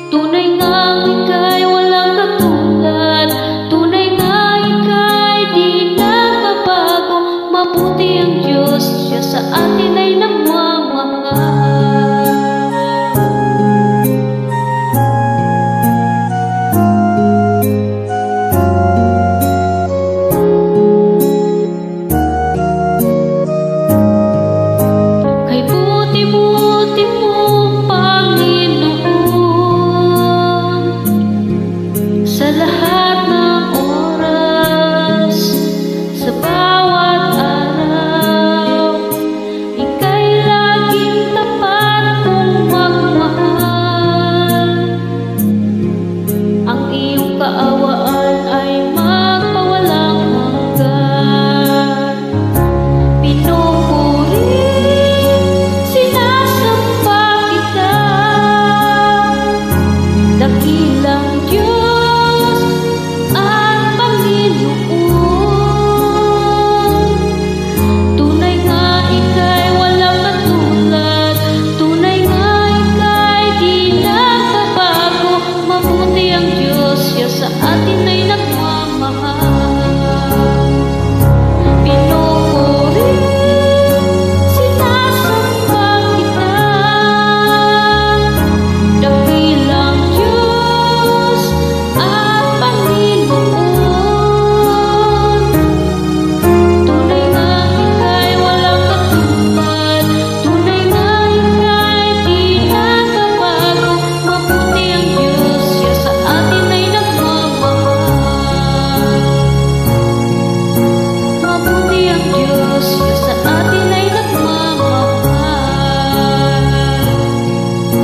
Tunay ngang ika'y walang katulad, tunay nga ika'y di nagbabago. Mabuti ang Diyos, Siya sa atin ay namamahal. Kay buti-buti mo, Panginoon, sa lahat ng oras, sa bawat araw, ika'y laging tapat kong magmahal. Ang iyong kaawaan ay magpawalang hanggan. Pinupuri, sinasamba kita, dakilang Diyos at Panginoon. Tunay nga ika'y walang katulad, tunay nga ika'y di nagbabago. Mabuti ang Diyos, Siya sa atin ay